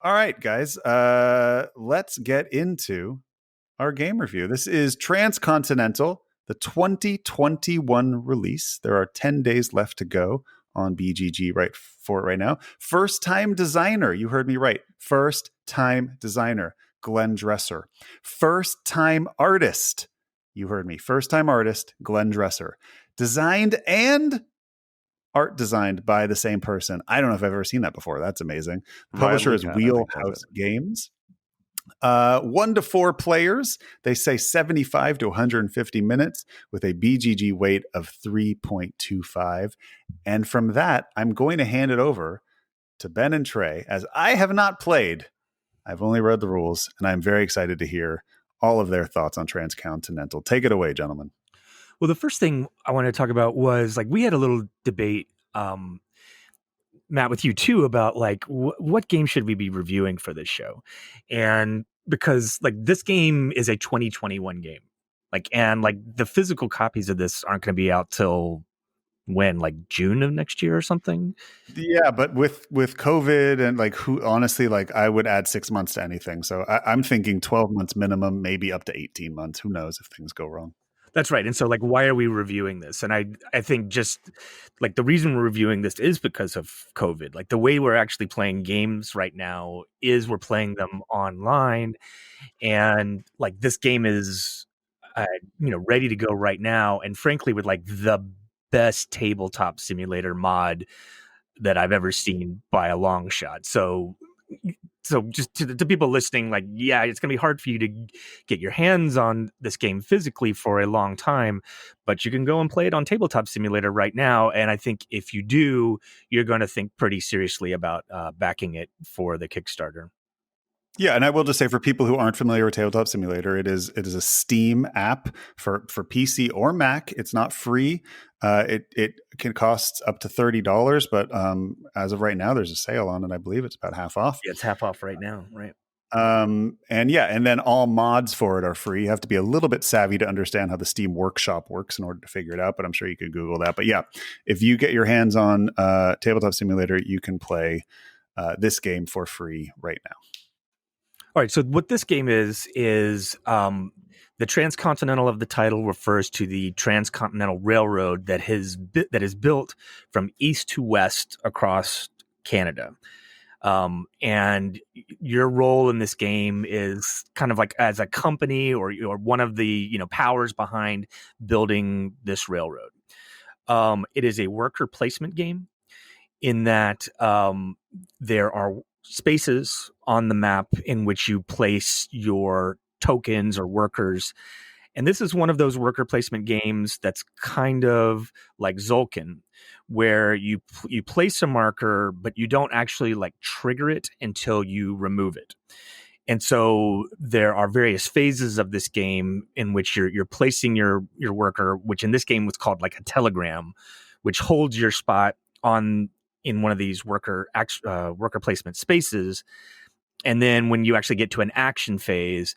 All right, guys. Let's get into our game review. This is Transcontinental, the 2021 release. There are 10 days left to go on BGG right now. First time designer. You heard me right. First time designer, Glenn Dresser. First time artist. You heard me. First time artist, Glenn Dresser. Designed and art designed by the same person. I don't know if I've ever seen that before. That's amazing. The publisher is Wheelhouse Games. 1 to 4 players. They say 75 to 150 minutes with a BGG weight of 3.25. And from that, I'm going to hand it over to Ben and Trey, as I have not played. I've only read the rules, and I'm very excited to hear all of their thoughts on Transcontinental. Take it away, gentlemen. Well, the first thing I wanted to talk about was, like, we had a little debate, Matt, with you too, about like what game should we be reviewing for this show? And because like this game is a 2021 game, and the physical copies of this aren't going to be out till when, like June of next year or something. Yeah, but with COVID and honestly, I would add 6 months to anything. So I'm thinking 12 months minimum, maybe up to 18 months. Who knows if things go wrong? That's right. And so, like, why are we reviewing this? And I think just like the reason we're reviewing this is because of COVID. Like, the way we're actually playing games right now is we're playing them online, and like this game is, ready to go right now. And frankly, with like the best tabletop simulator mod that I've ever seen by a long shot. So just to people listening, like, yeah, it's going to be hard for you to get your hands on this game physically for a long time, but you can go and play it on Tabletop Simulator right now. And I think if you do, you're going to think pretty seriously about backing it for the Kickstarter. Yeah, and I will just say, for people who aren't familiar with Tabletop Simulator, it is a Steam app for PC or Mac. It's not free. It can cost up to $30, but as of right now, there's a sale on it. I believe it's about half off. Yeah, it's half off right now, right? And then all mods for it are free. You have to be a little bit savvy to understand how the Steam Workshop works in order to figure it out, but I'm sure you could Google that. But yeah, if you get your hands on Tabletop Simulator, you can play this game for free right now. All right, so what this game is the Transcontinental of the title refers to the Transcontinental Railroad that is built from east to west across Canada. And your role in this game is kind of like as a company or one of the powers behind building this railroad. It is a worker placement game in that there are spaces on the map in which you place your tokens or workers. And this is one of those worker placement games that's kind of like Zolkin, where you place a marker, but you don't actually like trigger it until you remove it. And so there are various phases of this game in which you're placing your worker, which in this game was called like a telegram, which holds your spot in one of these worker placement spaces. And then when you actually get to an action phase,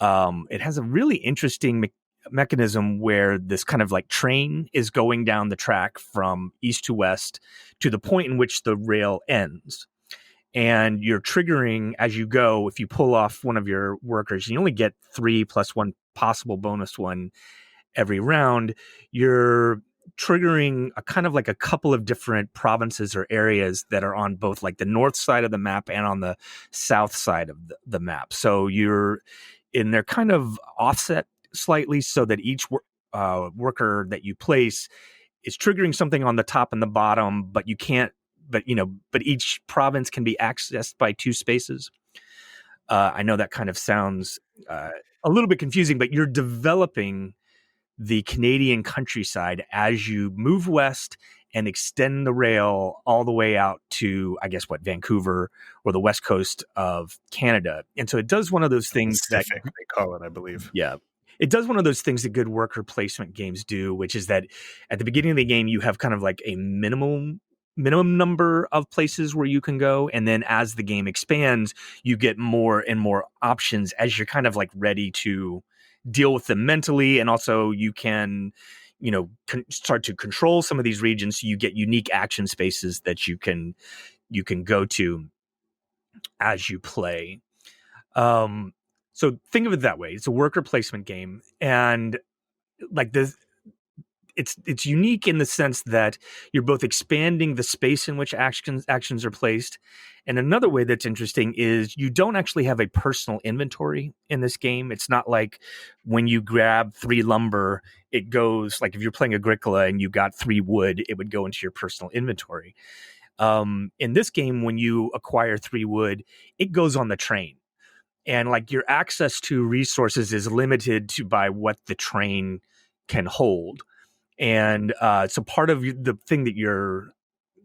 it has a really interesting mechanism where this kind of like train is going down the track from east to west to the point in which the rail ends. And you're triggering as you go. If you pull off one of your workers, you only get 3 plus 1 possible bonus one every round. You're triggering a kind of like a couple of different provinces or areas that are on both like the north side of the map and on the south side of the map. So they're kind of offset slightly so that each worker that you place is triggering something on the top and the bottom, but each province can be accessed by 2 spaces. I know that kind of sounds a little bit confusing, but you're developing the Canadian countryside as you move west and extend the rail all the way out to, I guess, Vancouver or the west coast of Canada. And so it does one of those things that they call it, I believe. Yeah. It does one of those things that good worker placement games do, which is that at the beginning of the game, you have kind of like a minimum number of places where you can go. And then as the game expands, you get more and more options as you're kind of like ready to deal with them mentally. And also you can, start to control some of these regions. So you get unique action spaces that you can go to. as you play. So think of it that way. It's a worker placement game, and like this, it's unique in the sense that you're both expanding the space in which actions are placed. And another way that's interesting is you don't actually have a personal inventory in this game. It's not like when you grab 3 lumber, it goes like if you're playing Agricola and you got 3 wood, it would go into your personal inventory. In this game, when you acquire 3 wood, it goes on the train. And like your access to resources is limited to by what the train can hold. And so part of the thing that you're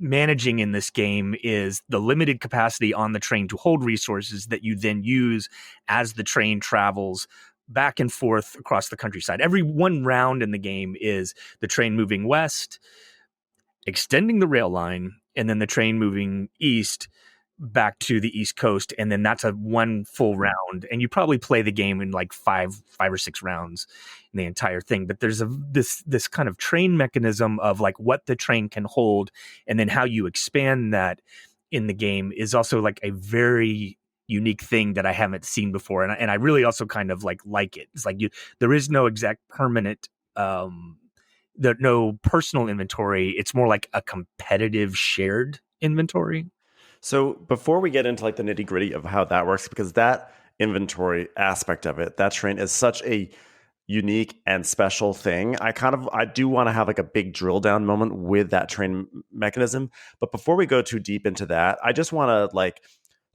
managing in this game is the limited capacity on the train to hold resources that you then use as the train travels back and forth across the countryside. Every one round in the game is the train moving west, extending the rail line, and then the train moving east back to the East Coast, and then that's a one full round. And you probably play the game in like five or six rounds in the entire thing. But there's this kind of train mechanism of like what the train can hold, and then how you expand that in the game is also like a very unique thing that I haven't seen before, and I really also kind of like it. It's like there is no exact permanent. No personal inventory. It's more like a competitive shared inventory. So before we get into like the nitty gritty of how that works, because that inventory aspect of it, that train is such a unique and special thing. I do want to have like a big drill down moment with that train mechanism. But before we go too deep into that, I just want to like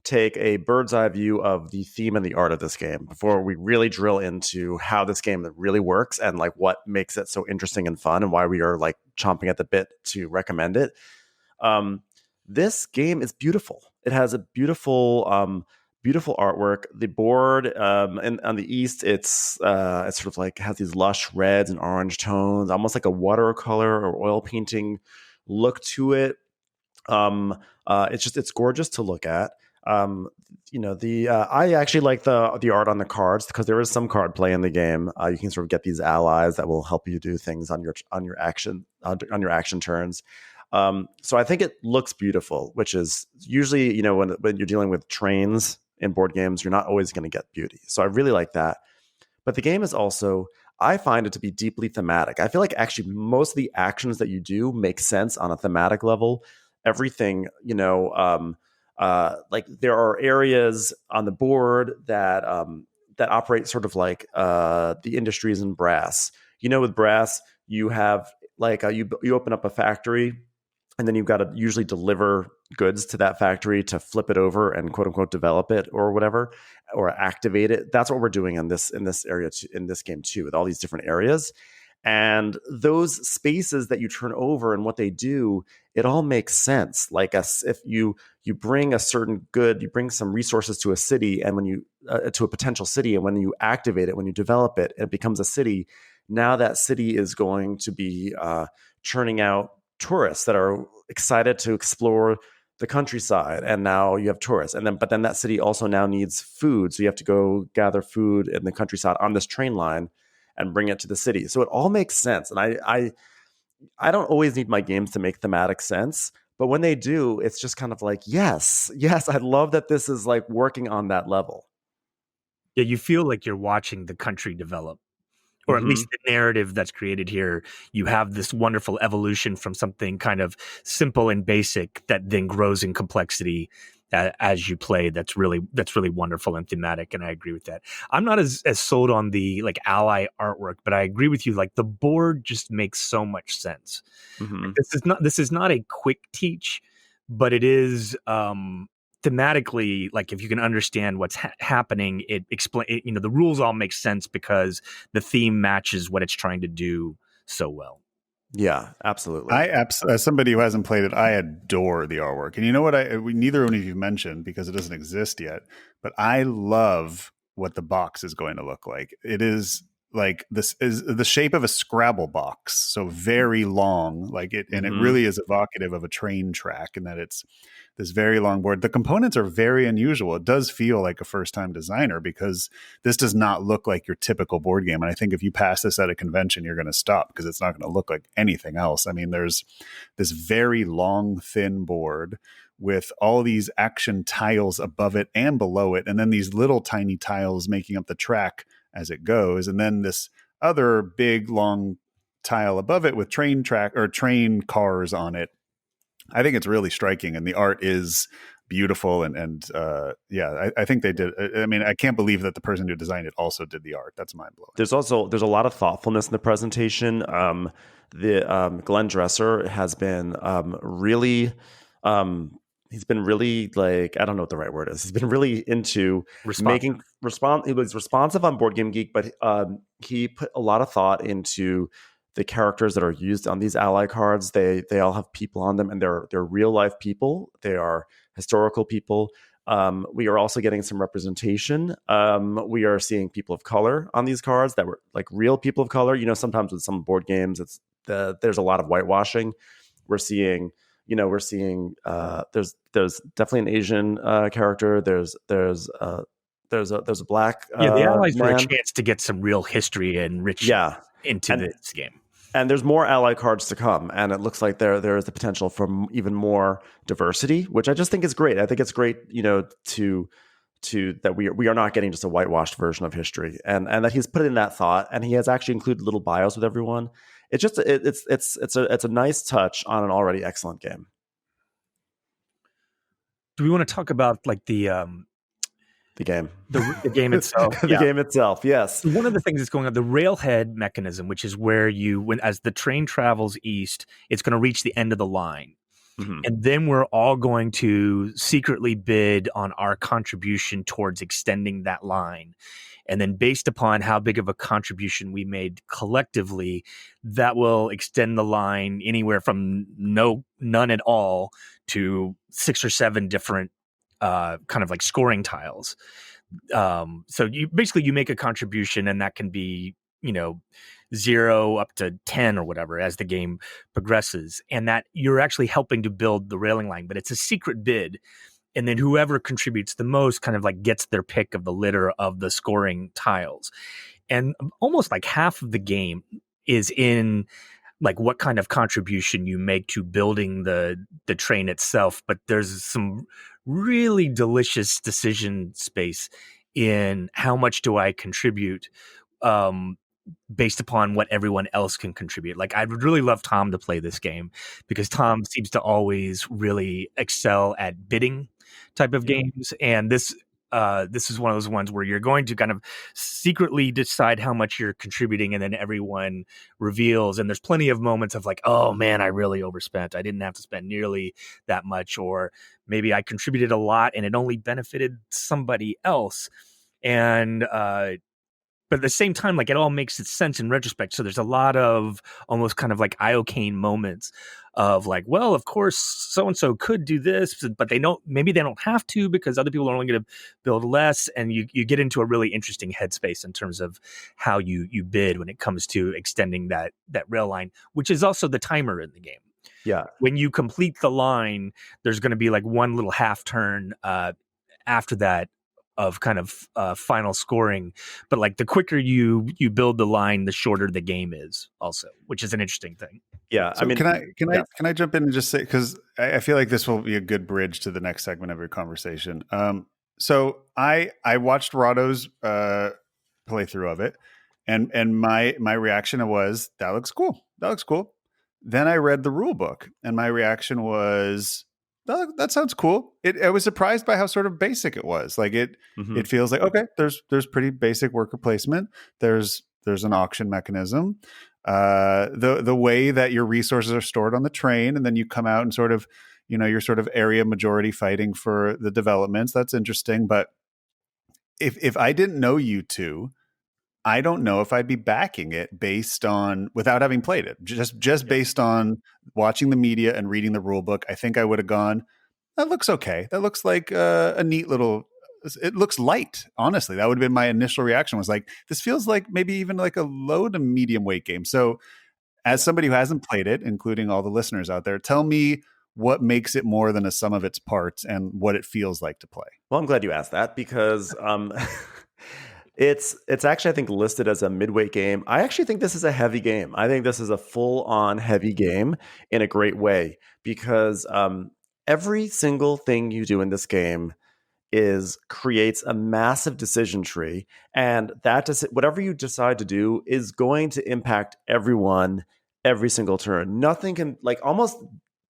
take a bird's eye view of the theme and the art of this game before we really drill into how this game really works and like what makes it so interesting and fun and why we are like chomping at the bit to recommend it. This game is beautiful. It has a beautiful artwork. The board, and on the east, it's sort of like has these lush reds and orange tones, almost like a watercolor or oil painting look to it. It's gorgeous to look at. I actually like the art on the cards because there is some card play in the game. You can sort of get these allies that will help you do things on your action turns. So I think it looks beautiful, which is usually, when you're dealing with trains in board games, you're not always going to get beauty. So I really like that. But the game is also, I find it to be deeply thematic. I feel like actually most of the actions that you do make sense on a thematic level. Everything, like there are areas on the board that operate sort of like the industries in brass. With brass, you have like you open up a factory, and then you've got to usually deliver goods to that factory to flip it over and quote unquote develop it or whatever, or activate it. That's what we're doing in this area, in this game too, with all these different areas. And those spaces that you turn over and what they do, it all makes sense. Like if you bring a certain good, you bring some resources to a city, and when you to a potential city, and when you activate it, when you develop it, it becomes a city. Now that city is going to be churning out tourists that are excited to explore the countryside, and now you have tourists. But then that city also now needs food, so you have to go gather food in the countryside on this train line and bring it to the city. So it all makes sense, and I don't always need my games to make thematic sense, but when they do, it's just kind of like yes, I love that this is like working on that level. Yeah, you feel like you're watching the country develop. Or at least the narrative that's created here. You have this wonderful evolution from something kind of simple and basic that then grows in complexity as you play. That's really wonderful and thematic, and I agree with that. I'm not as sold on the like ally artwork, but I agree with you. Like the board just makes so much sense. Mm-hmm. This is not a quick teach, but it is thematically, like if you can understand what's happening, it explain. The rules all make sense because the theme matches what it's trying to do so well. Yeah, absolutely. As somebody who hasn't played it, I adore the artwork. And you know what? Neither one of you mentioned because it doesn't exist yet, but I love what the box is going to look like. It is like this is the shape of a Scrabble box, so very long, like it, and it really is evocative of a train track, in that it's this very long board. The components are very unusual. It does feel like a first-time designer because this does not look like your typical board game. And I think if you pass this at a convention, you're going to stop because it's not going to look like anything else. I mean, there's this very long, thin board with all these action tiles above it and below it, and then these little tiny tiles making up the track as it goes, and then this other big long tile above it with train track or train cars on it. I think it's really striking, and the art is beautiful. And I think they did. I mean, I can't believe that the person who designed it also did the art. That's mind blowing. There's a lot of thoughtfulness in the presentation. Glenn Dresser has been really. He's been really, like, I don't know what the right word is. He's been really into making He was responsive on Board Game Geek, but he put a lot of thought into the characters that are used on these ally cards. They all have people on them, and they're real life people. They are historical people. We are also getting some representation. We are seeing people of color on these cards that were like real people of color. You know, sometimes with some board games, there's a lot of whitewashing. We're seeing there's definitely an Asian character. There's a black the allies man. were a chance to get some real history and rich into this game. And there's more ally cards to come, and it looks like there is the potential for even more diversity, which I just think is great. I think it's great, to that we are not getting just a whitewashed version of history, and that he's put in that thought, and he has actually included little bios with everyone. It's just it's a nice touch on an already excellent game. Do we want to talk about like the game, the game itself? The game itself, yes. One of the things that's going on, the railhead mechanism, which is where as the train travels east, it's going to reach the end of the line. Mm-hmm. And then we're all going to secretly bid on our contribution towards extending that line. And then based upon how big of a contribution we made collectively, that will extend the line anywhere from none at all to 6 or 7 different kind of like scoring tiles. So you make a contribution, and that can be, 0 up to 10 or whatever as the game progresses, and that you're actually helping to build the railing line, but it's a secret bid. And then whoever contributes the most kind of like gets their pick of the litter of the scoring tiles. And almost like half of the game is in like what kind of contribution you make to building the train itself. But there's some really delicious decision space in how much do I contribute based upon what everyone else can contribute. Like, I would really love Tom to play this game because Tom seems to always really excel at bidding type of games. And this is one of those ones where you're going to kind of secretly decide how much you're contributing, and then everyone reveals. And there's plenty of moments of like, oh man, I really overspent. I didn't have to spend nearly that much, or maybe I contributed a lot and it only benefited somebody else. And but at the same time, like, it all makes sense in retrospect. So there's a lot of almost kind of like iocane moments of like, well, of course, so-and-so could do this, but maybe they don't have to because other people are only going to build less. And you get into a really interesting headspace in terms of how you bid when it comes to extending that rail line, which is also the timer in the game. Yeah. When you complete the line, there's going to be like one little half turn after that of kind of final scoring, but like the quicker you build the line, the shorter the game is also, which is an interesting thing. Yeah. So can I jump in and just say, because I feel like this will be a good bridge to the next segment of your conversation. So I watched Rado's playthrough of it, and my reaction was, that looks cool. Then I read the rule book, and my reaction was, that sounds cool. I was surprised by how sort of basic it was. Like it feels like, okay, there's pretty basic worker placement. There's an auction mechanism. The way that your resources are stored on the train, and then you come out and sort of, you're sort of area majority fighting for the developments. That's interesting. But if I didn't know you two, I don't know if I'd be backing it without having played it. Just based on watching the media and reading the rule book, I think I would have gone, that looks okay. That looks like a neat little, it looks light. Honestly, that would have been my initial reaction, was like, this feels like maybe even like a low to medium weight game. So as somebody who hasn't played it, including all the listeners out there, tell me what makes it more than a sum of its parts and what it feels like to play. Well, I'm glad you asked that, because It's actually, I think, listed as a midweight game. I actually think this is a heavy game. I think this is a full-on heavy game in a great way, because every single thing you do in this game creates a massive decision tree, and whatever you decide to do is going to impact everyone every single turn. Nothing can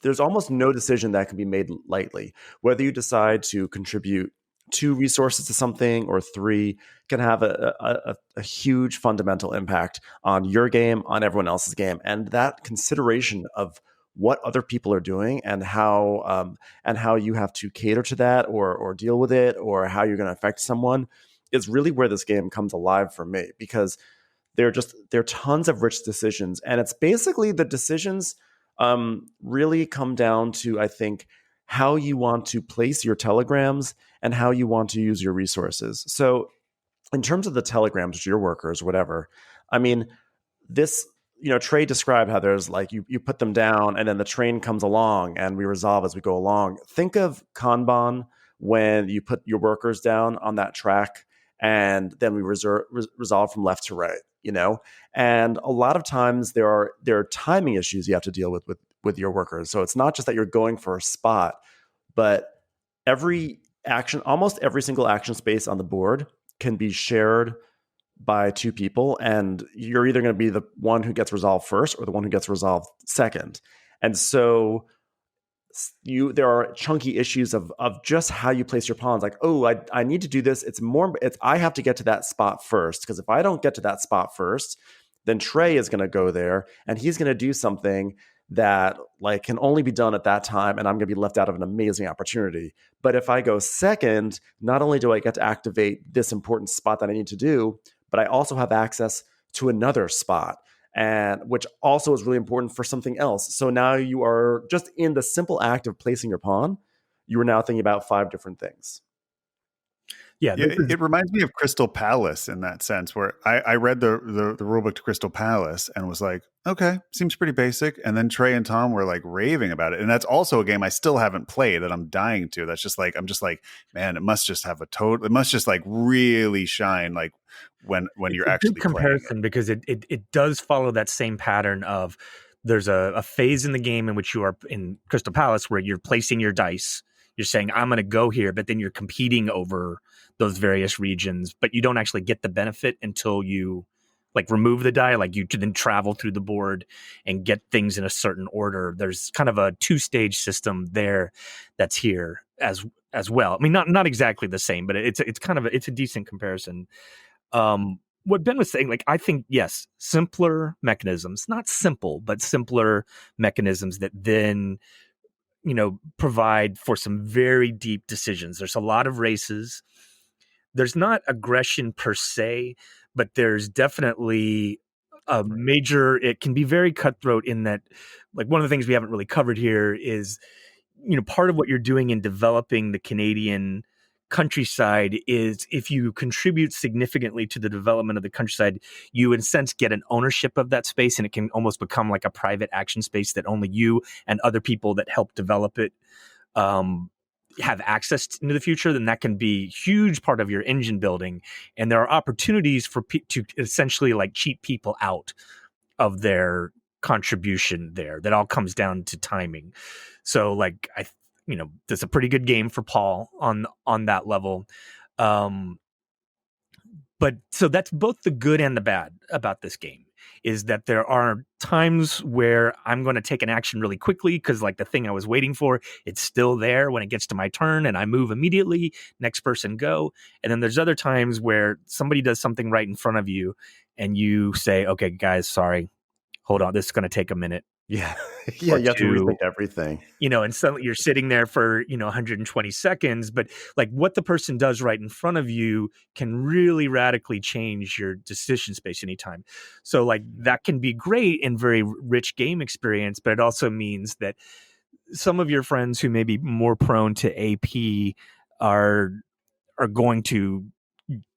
there's almost no decision that can be made lightly. Whether you decide to contribute 2 resources to something or 3 can have a huge fundamental impact on your game, on everyone else's game, and that consideration of what other people are doing and how you have to cater to that or deal with it or how you're going to affect someone is really where this game comes alive for me, because there are tons of rich decisions, and it's basically the decisions really come down to, I think, how you want to place your telegrams and how you want to use your resources. So in terms of the telegrams to your workers, whatever, I mean, this, TREY described how there's like you put them down and then the train comes along and we resolve as we go along. Think of Kanban when you put your workers down on that track and then we resolve from left to right, and a lot of times there are timing issues you have to deal with your workers. So it's not just that you're going for a spot, but almost every single action space on the board can be shared by 2 people, and you're either going to be the one who gets resolved first or the one who gets resolved second. And so there are chunky issues of just how you place your pawns. Like, oh, I need to do this. I have to get to that spot first, because if I don't get to that spot first, then TREY is going to go there and he's going to do something that like can only be done at that time, and I'm going to be left out of an amazing opportunity. But if I go second, not only do I get to activate this important spot that I need to do, but I also have access to another spot, and which also is really important for something else. So now you are just in the simple act of placing your pawn, you are now thinking about 5 different things. Yeah, it reminds me of Crystal Palace in that sense, where I read the rulebook to Crystal Palace and was like, okay, seems pretty basic. And then TREY and Tom were like raving about it. And that's also a game I still haven't played that I'm dying to. That's just like, I'm just like, man, it must just have it must just like really shine like when you're actually good comparison, because it does follow that same pattern of there's a phase in the game in which you are in Crystal Palace where you're placing your dice. You're saying, I'm going to go here, but then you're competing over those various regions, but you don't actually get the benefit until you like remove the die, like you then travel through the board and get things in a certain order. There's kind of a 2-stage system there that's here as well. I mean, not exactly the same, but it's a decent comparison. What Ben was saying, like, I think, yes, simpler mechanisms, not simple, but simpler mechanisms that then provide for some very deep decisions. There's a lot of races. There's not aggression per se, but there's definitely a major, it can be very cutthroat in that, like, one of the things we haven't really covered here is, part of what you're doing in developing the Canadian countryside is if you contribute significantly to the development of the countryside, you in a sense get an ownership of that space, and it can almost become like a private action space that only you and other people that help develop it have access into the future. Then that can be a huge part of your engine building, and there are opportunities for to essentially like cheat people out of their contribution there. That all comes down to timing. So like that's a pretty good game for Paul on that level. But so that's both the good and the bad about this game, is that there are times where I'm going to take an action really quickly because like the thing I was waiting for, it's still there when it gets to my turn and I move immediately, next person go. And then there's other times where somebody does something right in front of you and you say, okay, guys, sorry, hold on, this is going to take a minute. Yeah. Yeah, you have to rethink everything. And suddenly you're sitting there for, 120 seconds, but like what the person does right in front of you can really radically change your decision space anytime. So like that can be great and very rich game experience, but it also means that some of your friends who may be more prone to AP are going to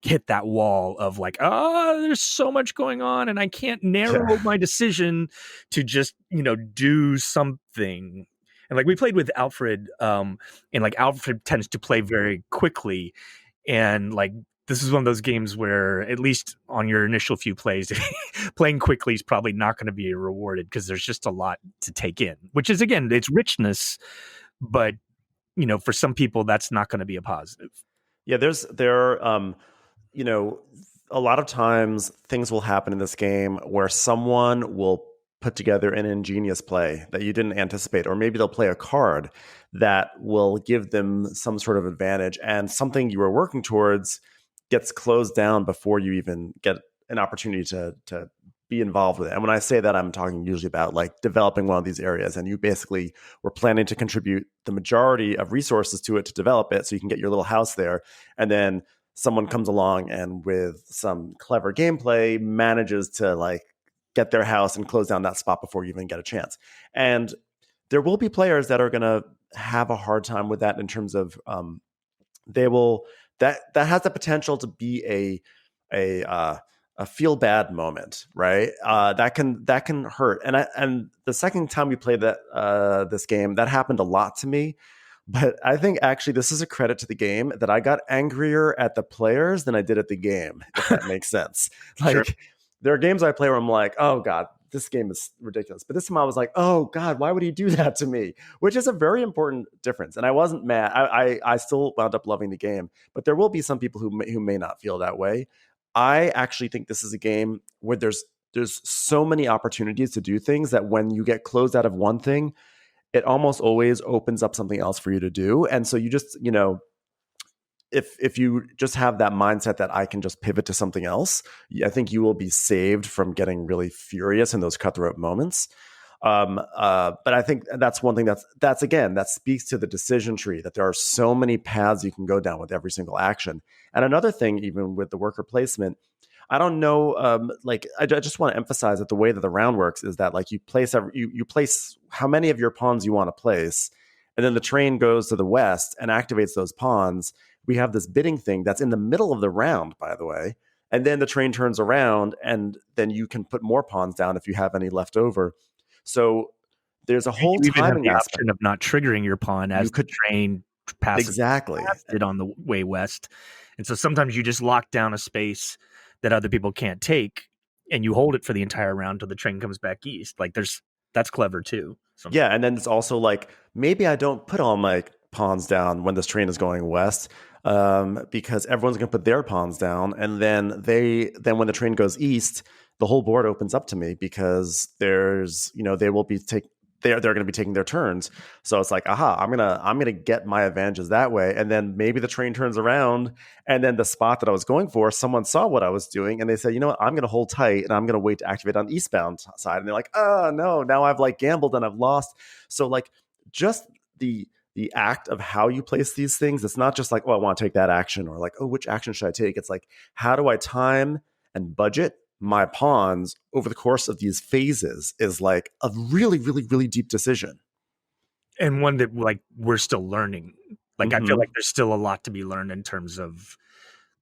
hit that wall of like, there's so much going on and I can't narrow my decision to just, do something. And like we played with Alfred, and like Alfred tends to play very quickly. And like, this is one of those games where at least on your initial few plays, playing quickly is probably not going to be rewarded because there's just a lot to take in, which is, again, it's richness, but for some people, that's not going to be a positive. Yeah, you know, a lot of times things will happen in this game where someone will put together an ingenious play that you didn't anticipate, or maybe they'll play a card that will give them some sort of advantage, and something you were working towards gets closed down before you even get an opportunity to be involved with it. And when I say that, I'm talking usually about like developing one of these areas, and you basically were planning to contribute the majority of resources to it to develop it so you can get your little house there. And then someone comes along and with some clever gameplay manages to like get their house and close down that spot before you even get a chance. And there will be players that are going to have a hard time with that in terms of they will that has the potential to be a feel bad moment, right? That can hurt. And the second time we played this game, that happened a lot to me. But I think actually this is a credit to the game that I got angrier at the players than I did at the game, if that makes sense. Like Sure. There are games I play where I'm like, oh God, this game is ridiculous. But this time I was like, oh God, why would he do that to me? Which is a very important difference. And I wasn't mad. I still wound up loving the game. But there will be some people who may not feel that way. I actually think this is a game where there's so many opportunities to do things that when you get closed out of one thing, it almost always opens up something else for you to do. And so you just, if you just have that mindset that I can just pivot to something else, I think you will be saved from getting really furious in those cutthroat moments. But I think that's one thing that speaks to the decision tree, that there are so many paths you can go down with every single action. And another thing, even with the worker placement, I don't know. I just want to emphasize that the way that the round works is that like you place you place how many of your pawns you want to place, and then the train goes to the west and activates those pawns. We have this bidding thing that's in the middle of the round, by the way, and then the train turns around, and then you can put more pawns down if you have any left over. So there's a whole you even have timing the aspect. option of not triggering your pawn as the train passes Exactly it on the way west. And so sometimes you just lock down a space that other people can't take, and you hold it for the entire round till the train comes back east. Like that's clever too. Sometimes. Yeah, and then it's also like maybe I don't put all my pawns down when this train is going west, because everyone's going to put their pawns down, and then when the train goes east, the whole board opens up to me because there's they will be they're going to be taking their turns. So it's like, aha, I'm gonna get my advantages that way. And then maybe the train turns around, and then the spot that I was going for, someone saw what I was doing, and they said, you know what, I'm gonna hold tight and I'm gonna wait to activate on the eastbound side. And they're like, oh no, now I've like gambled and I've lost. So like just the act of how you place these things, it's not just like, oh, I want to take that action, or like, oh, which action should I take? It's like, how do I time and budget my pawns over the course of these phases is like a really, really, really deep decision. And one that like we're still learning. Like I feel like there's still a lot to be learned in terms of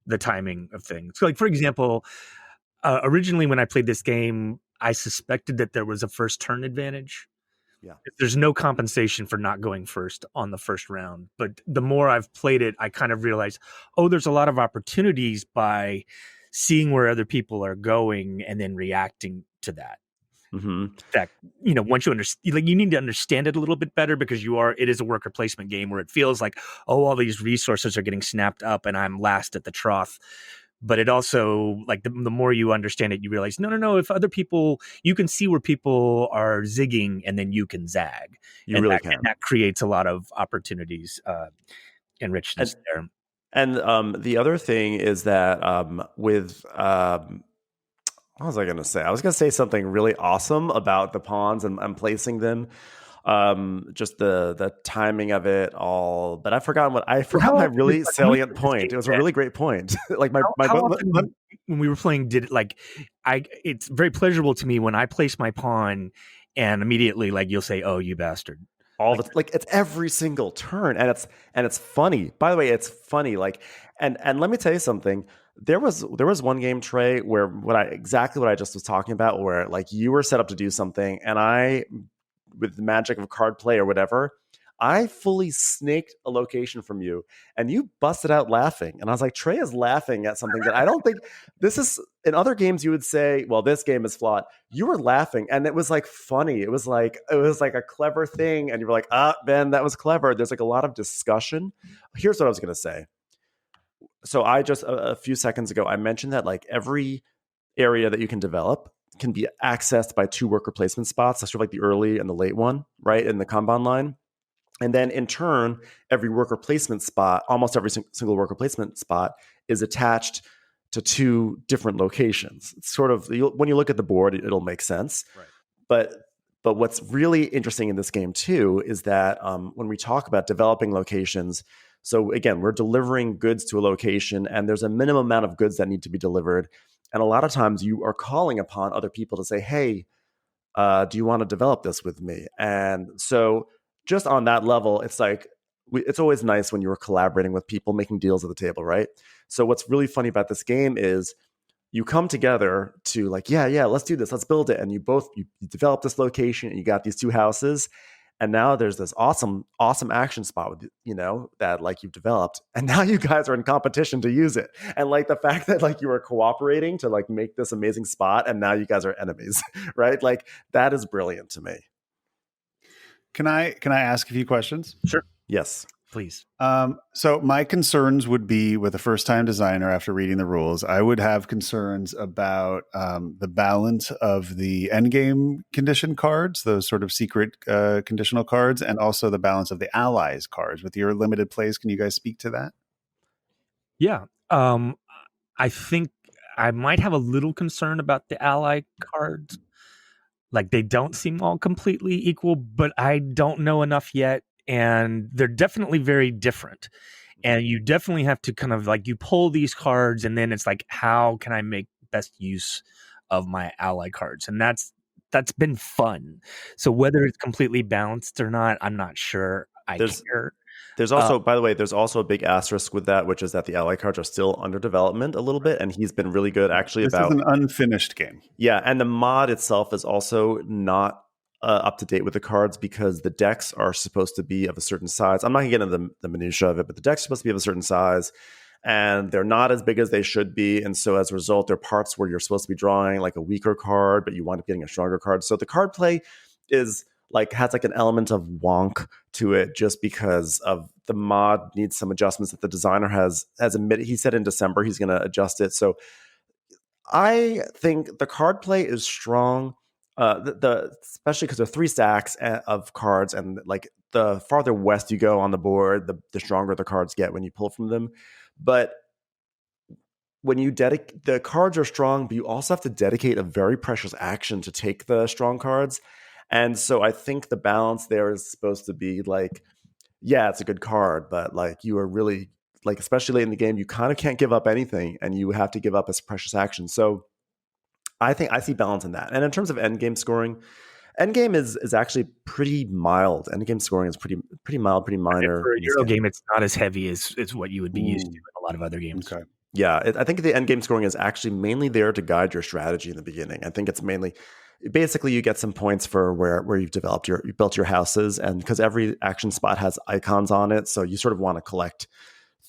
the timing of things. So like, for example, originally when I played this game, I suspected that there was a first turn advantage. Yeah. There's no compensation for not going first on the first round. But the more I've played it, I kind of realized, oh, there's a lot of opportunities by seeing where other people are going and then reacting to that. That, once you understand, like, you need to understand it a little bit better, because it is a worker placement game where it feels like, oh, all these resources are getting snapped up and I'm last at the trough. But it also, like, the more you understand it, you realize, no, if other people, you can see where people are zigging and then you can zag. You really can. And that creates a lot of opportunities and richness there. And the other thing is that what was I going to say? I was going to say something really awesome about the pawns and placing them. Just the timing of it all, but I forgot my really salient point. It was a really great point. Like how often when we were playing, it's very pleasurable to me when I place my pawn and immediately, like, you'll say, "Oh, you bastard." It's every single turn, and it's funny. By the way, it's funny. Like, and let me tell you something. There was one game, Trey, where exactly what I just was talking about, where like you were set up to do something, and I, with the magic of card play or whatever, I fully snaked a location from you and you busted out laughing. And I was like, Trey is laughing at something that I don't think this is in other games. You would say, well, this game is flawed. You were laughing and it was like funny. It was like a clever thing. And you were like, Ben, that was clever. There's like a lot of discussion. Here's what I was going to say. So I just a few seconds ago, I mentioned that like every area that you can develop can be accessed by 2 worker placement spots. That's sort of like the early and the late one, right? In the Kanban line. And then in turn, every worker placement spot, almost every single worker placement spot is attached to 2 different locations. It's sort of, when you look at the board, it'll make sense. Right. But what's really interesting in this game too is that when we talk about developing locations, so again, we're delivering goods to a location and there's a minimum amount of goods that need to be delivered. And a lot of times you are calling upon other people to say, hey, do you want to develop this with me? And so just on that level, it's like, it's always nice when you're collaborating with people, making deals at the table, right? So what's really funny about this game is you come together to like, yeah, let's do this, let's build it. And you develop this location and you got these 2 houses. And now there's this awesome action spot with, that like you've developed. And now you guys are in competition to use it. And like the fact that like you were cooperating to like make this amazing spot and now you guys are enemies, right? Like that is brilliant to me. Can I ask a few questions? Sure. Yes. Please. So my concerns would be with a first-time designer after reading the rules. I would have concerns about the balance of the endgame condition cards, those sort of secret conditional cards, and also the balance of the allies cards. With your limited plays, can you guys speak to that? Yeah. I think I might have a little concern about the ally cards. Like they don't seem all completely equal, but I don't know enough yet. And they're definitely very different. And you definitely have to kind of like you pull these cards and then it's like, how can I make best use of my ally cards? And that's been fun. So whether it's completely balanced or not, I'm not sure. I care. There's also, by the way, there's also a big asterisk with that, which is that the ally cards are still under development a little bit. And he's been really good actually This is an unfinished game. Yeah. And the mod itself is also not up to date with the cards because the decks are supposed to be of a certain size. I'm not going to get into the minutia of it, but the decks are supposed to be of a certain size and they're not as big as they should be. And so as a result, there are parts where you're supposed to be drawing like a weaker card, but you wind up getting a stronger card. So the card play has like an element of wonk to it just because of the mod needs some adjustments that the designer has admitted. He said in December he's going to adjust it. So I think the card play is strong. Especially because there are 3 stacks of cards, and like the farther west you go on the board, the stronger the cards get when you pull from them. But when you the cards are strong, but you also have to dedicate a very precious action to take the strong cards. And so I think the balance there is supposed to be like, yeah, it's a good card, but like you are really like, especially late in the game, you kind of can't give up anything, and you have to give up a precious action. So I think I see balance in that. And in terms of endgame scoring, endgame is actually pretty mild. Endgame scoring is pretty mild, pretty minor. For a Euro game, it's not as heavy as what you would be used to in a lot of other games. Okay. Yeah, I think the endgame scoring is actually mainly there to guide your strategy in the beginning. I think it's mainly, basically, you get some points for where you've built your houses, and because every action spot has icons on it, so you sort of want to collect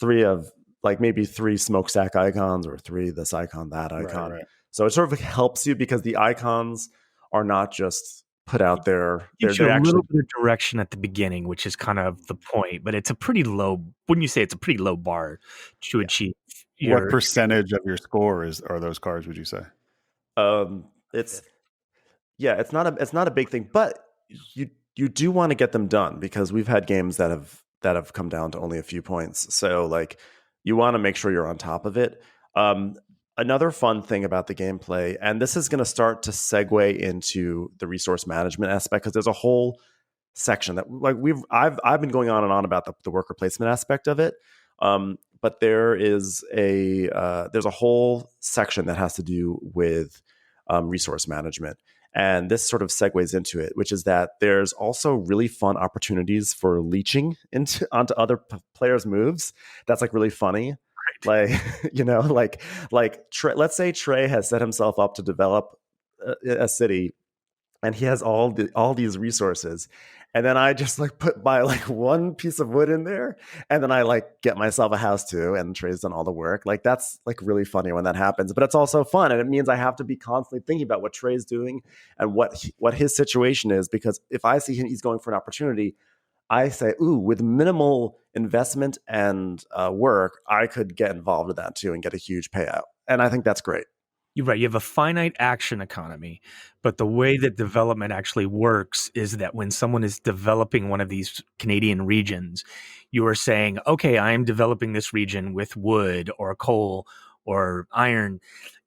3 of like maybe 3 smokestack icons or 3 this icon, that icon. Right. So it sort of helps you because the icons are not just put out there. Gives you a little bit of direction at the beginning, which is kind of the point, but it's a pretty low, wouldn't you say it's a pretty low bar to achieve? What percentage of your score are those cards, would you say? It's not a big thing, but you do want to get them done because we've had games that have come down to only a few points. So like you want to make sure you're on top of it. Another fun thing about the gameplay, and this is going to start to segue into the resource management aspect, because there's a whole section that like I've been going on and on about the worker placement aspect of it, but there's a whole section that has to do with resource management, and this sort of segues into it, which is that there's also really fun opportunities for leeching onto other players' moves. That's like really funny. Like, let's say TREY has set himself up to develop a city, and he has all these resources. And then I just like put my like one piece of wood in there, and then I like get myself a house too, and Trey's done all the work. Like that's like really funny when that happens, but it's also fun, and it means I have to be constantly thinking about what Trey's doing and what his situation is, because if I see he's going for an opportunity, I say, ooh, with minimal investment and work, I could get involved with that too and get a huge payout. And I think that's great. You're right. You have a finite action economy, but the way that development actually works is that when someone is developing one of these Canadian regions, you are saying, okay, I am developing this region with wood or coal or iron.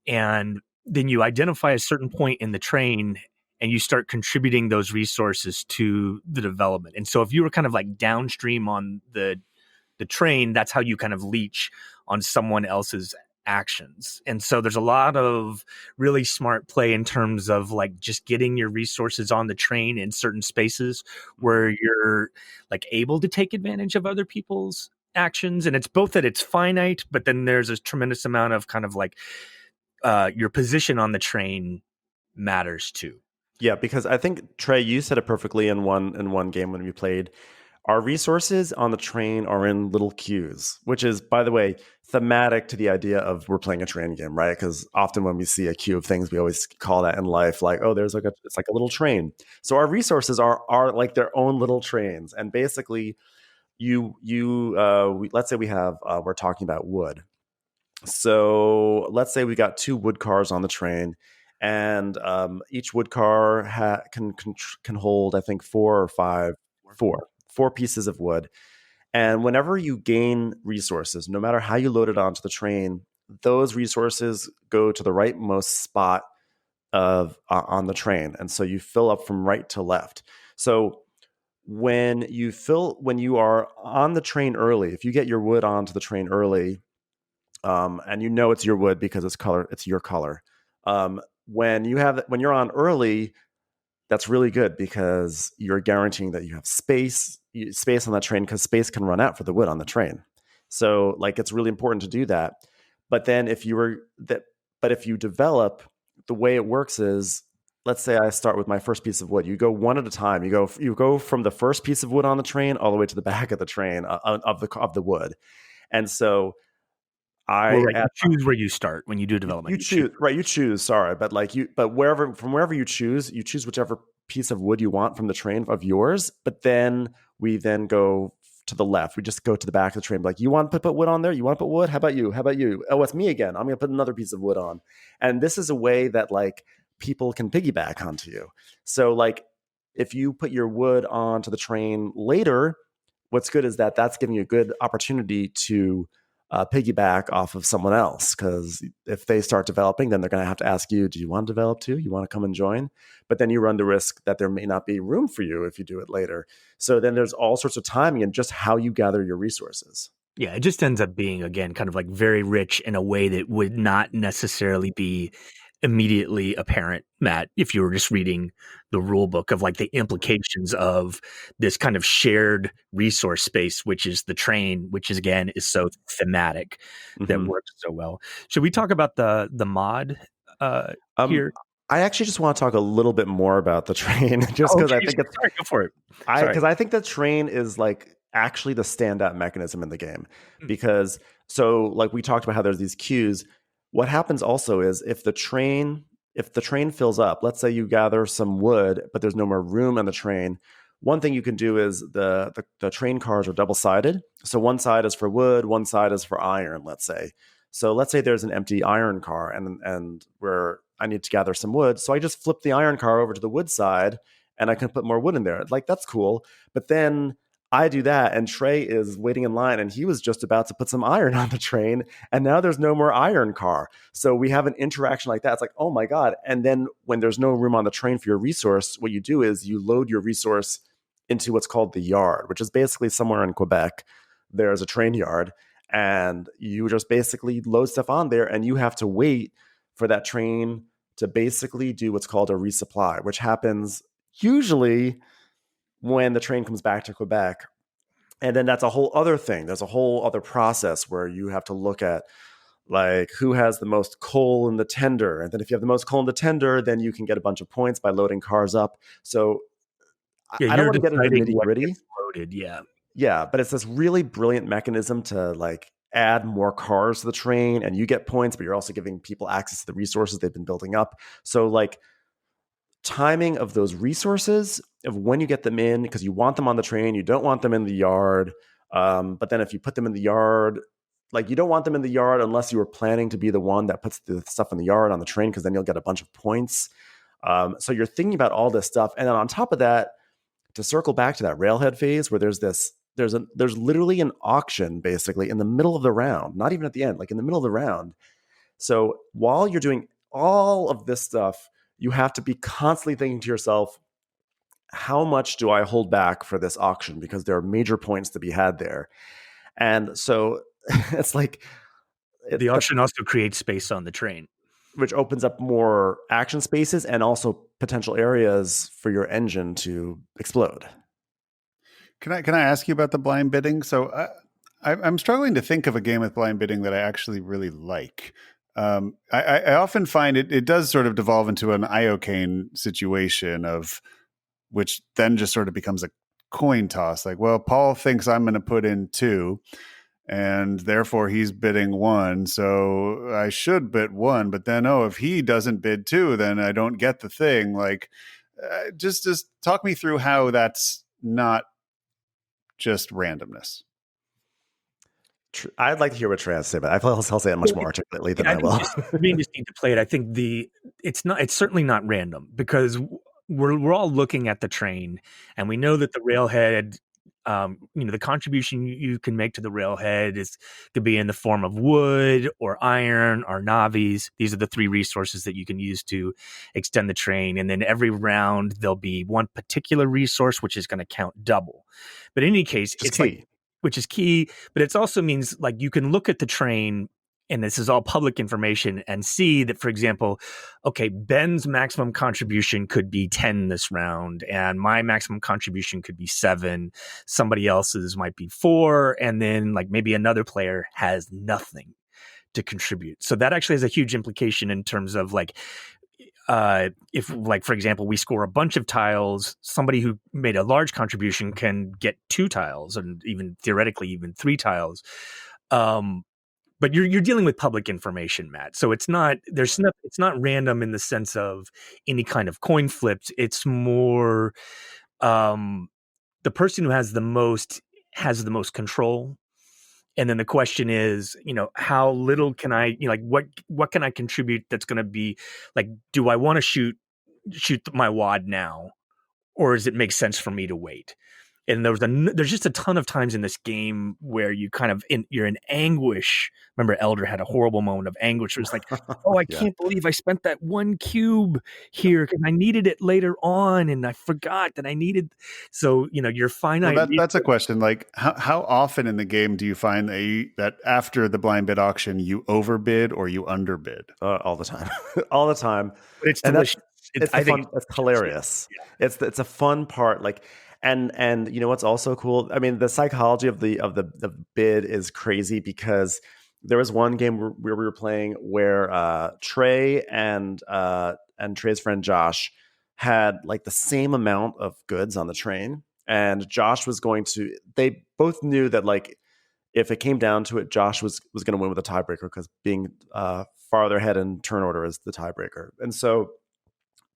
And then you identify a certain point in the train and you start contributing those resources to the development. And so if you were kind of like downstream on the train, that's how you kind of leech on someone else's actions. And so there's a lot of really smart play in terms of like just getting your resources on the train in certain spaces where you're like able to take advantage of other people's actions. And it's both that it's finite, but then there's a tremendous amount of kind of like your position on the train matters too. Yeah, because I think Trey, you said it perfectly in one game when we played. Our resources on the train are in little queues, which is, by the way, thematic to the idea of we're playing a train game, right? Because often when we see a queue of things, we always call that in life like, oh, there's like it's like a little train. So our resources are like their own little trains, and basically, let's say we have we're talking about wood. So let's say we got two wood cars on the train, and each wood car can hold, I think, four pieces of wood. And whenever you gain resources, no matter how you load it onto the train, those resources go to the rightmost spot of on the train, and so you fill up from right to left. So when you are on the train early, if you get your wood onto the train early, and you know it's your wood because it's your color. When you're on early, that's really good because you're guaranteeing that you have space on that train, because space can run out for the wood on the train. So like it's really important to do that. But then if you develop, the way it works is, let's say I start with my first piece of wood. You go one at a time. You go from the first piece of wood on the train all the way to the back of the train of the wood. And so you choose where you start when you do development. You choose. Sorry, but wherever you choose whichever piece of wood you want from the train of yours. But then we go to the left. We just go to the back of the train. Like, you want to put wood on there? You want to put wood? How about you? How about you? Oh, it's me again. I'm going to put another piece of wood on. And this is a way that like people can piggyback onto you. So like if you put your wood onto the train later, what's good is that that's giving you a good opportunity to piggyback off of someone else, because if they start developing, then they're going to have to ask you, do you want to develop too? You want to come and join? But then you run the risk that there may not be room for you if you do it later. So then there's all sorts of timing and just how you gather your resources. Yeah, it just ends up being, again, kind of like very rich in a way that would not necessarily be immediately apparent, Matt, if you were just reading the rule book of like the implications of this kind of shared resource space, which is the train, which is again is so thematic that works so well. Should we talk about the mod here? I actually just want to talk a little bit more about the train, just because I think it's sorry, go for it. Because I think the train is like actually the standout mechanism in the game, because so like we talked about how there's these queues. What happens also is if the train fills up, let's say you gather some wood, but there's no more room on the train. One thing you can do is the train cars are double-sided. So one side is for wood, one side is for iron, let's say. So let's say there's an empty iron car and where I need to gather some wood. So I just flip the iron car over to the wood side and I can put more wood in there. Like, that's cool. But then I do that, and Trey is waiting in line, and he was just about to put some iron on the train, and now there's no more iron car. So we have an interaction like that. It's like, oh my God. And then when there's no room on the train for your resource, what you do is you load your resource into what's called the yard, which is basically somewhere in Quebec. There's a train yard, and you just basically load stuff on there, and you have to wait for that train to basically do what's called a resupply, which happens usually when the train comes back to Quebec. And then that's a whole other thing. There's a whole other process where you have to look at like who has the most coal in the tender. And then if you have the most coal in the tender, then you can get a bunch of points by loading cars up. So Yeah, I don't you're want to get into the deciding nitty what gritty. gets loaded. Yeah. Yeah, but it's this really brilliant mechanism to like add more cars to the train, and you get points, but you're also giving people access to the resources they've been building up. So like timing of those resources of when you get them in, because you want them on the train, you don't want them in the yard. But then if you put them in the yard, like you don't want them in the yard unless you were planning to be the one that puts the stuff in the yard on the train, because then you'll get a bunch of points. So you're thinking about all this stuff, and then on top of that, to circle back to that railhead phase where there's literally an auction basically in the middle of the round, not even at the end, like in the middle of the round. So while you're doing all of this stuff, you have to be constantly thinking to yourself, how much do I hold back for this auction? Because there are major points to be had there. And so it's like The auction also creates space on the train, which opens up more action spaces and also potential areas for your engine to explode. Can I ask you about the blind bidding? So I'm struggling to think of a game with blind bidding that I actually really like. I often find it does sort of devolve into an iocane situation of which then just sort of becomes a coin toss. Like, well, Paul thinks I'm going to put in 2, and therefore he's bidding 1. So I should bid 1, but then, if he doesn't bid 2, then I don't get the thing. Like, just talk me through how that's not just randomness. I'd like to hear what Trey has to say, but I'll say it much more articulately than I will. We just need to play it. I think it's certainly not random, because we're all looking at the train, and we know that the railhead, the contribution you can make to the railhead could be in the form of wood or iron or navies. These are the 3 resources that you can use to extend the train. And then every round there'll be one particular resource which is going to count double. But in any case, it's key. Which is key, but it also means like you can look at the train, and this is all public information, and see that, for example, okay, Ben's maximum contribution could be 10 this round, and my maximum contribution could be 7. Somebody else's might be 4, and then like maybe another player has nothing to contribute. So that actually has a huge implication in terms of like, if, like, for example, we score a bunch of tiles, somebody who made a large contribution can get 2 tiles, and even theoretically even 3 tiles. But you're dealing with public information, Matt. So it's not random in the sense of any kind of coin flips. It's more the person who has the most control. And then the question is, how little can I, like, what can I contribute that's going to be like, do I want to shoot my wad now, or does it make sense for me to wait? And there's just a ton of times in this game where you kind of you're in anguish. Remember, Elder had a horrible moment of anguish. It was like, oh, I can't believe I spent that 1 cube here because I needed it later on, and I forgot that I needed. So you're finite. Well, that's a question. Like, how often in the game do you find that after the blind bid auction you overbid or you underbid? All the time, all the time. But it's delicious. It's hilarious. Yeah. It's a fun part. Like. And you know what's also cool? I mean, the psychology of the bid is crazy, because there was one game where we were playing where TREY and TREY's friend Josh had like the same amount of goods on the train, and Josh was going to. They both knew that like if it came down to it, Josh was going to win with a tiebreaker, because being farther ahead in turn order is the tiebreaker, and so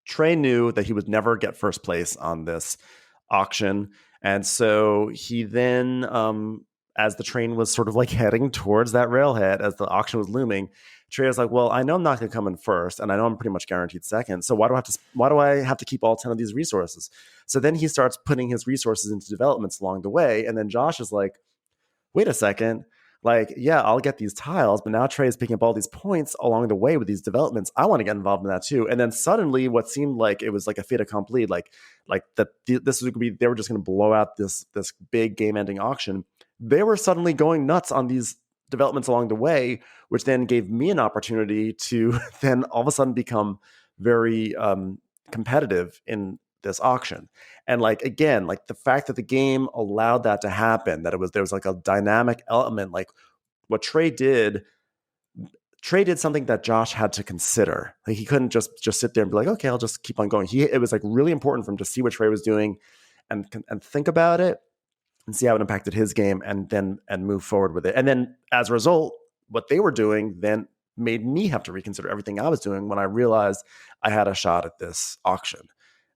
TREY knew that he would never get first place on this auction. And so he then, as the train was sort of like heading towards that railhead, as the auction was looming, TREY was like, well, I know I'm not going to come in first, and I know I'm pretty much guaranteed second. So why do I have to keep all 10 of these resources? So then he starts putting his resources into developments along the way. And then Josh is like, wait a second. Like, yeah, I'll get these tiles, but now TREY is picking up all these points along the way with these developments. I want to get involved in that too. And then suddenly, what seemed like it was like a fait accompli, like that this was going to be, they were just going to blow out this big game-ending auction. They were suddenly going nuts on these developments along the way, which then gave me an opportunity to then all of a sudden become very competitive in this auction. And like, again, like the fact that the game allowed that to happen, that there was like a dynamic element, like what TREY did TREY did something that Josh had to consider. Like he couldn't just sit there and be like, okay, I'll just keep on going. It was like really important for him to see what TREY was doing and think about it and see how it impacted his game and move forward with it. And then as a result, what they were doing then made me have to reconsider everything I was doing when I realized I had a shot at this auction.